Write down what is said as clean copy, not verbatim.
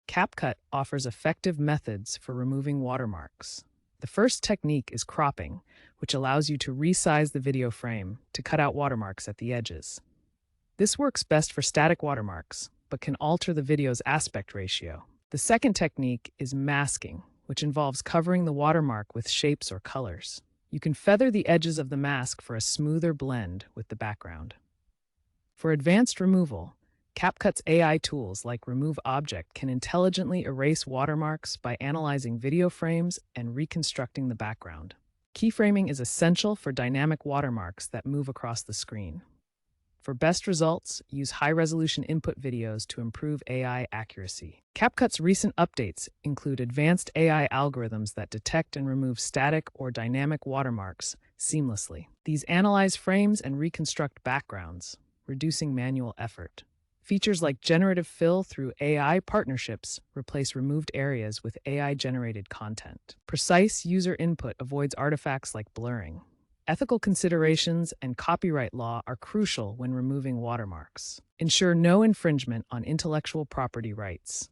CapCut offers effective methods for removing watermarks. The first technique is cropping, which allows you to resize the video frame to cut out watermarks at the edges. This works best for static watermarks, but can alter the video's aspect ratio. The second technique is masking, which involves covering the watermark with shapes or colors. You can feather the edges of the mask for a smoother blend with the background. For advanced removal, CapCut's AI tools like Remove Object can intelligently erase watermarks by analyzing video frames and reconstructing the background. Keyframing is essential for dynamic watermarks that move across the screen. For best results, use high-resolution input videos to improve AI accuracy. CapCut's recent updates include advanced AI algorithms that detect and remove static or dynamic watermarks seamlessly. These analyze frames and reconstruct backgrounds, reducing manual effort. Features like generative fill through AI partnerships replace removed areas with AI-generated content. Precise user input avoids artifacts like blurring. Ethical considerations and copyright law are crucial when removing watermarks. Ensure no infringement on intellectual property rights.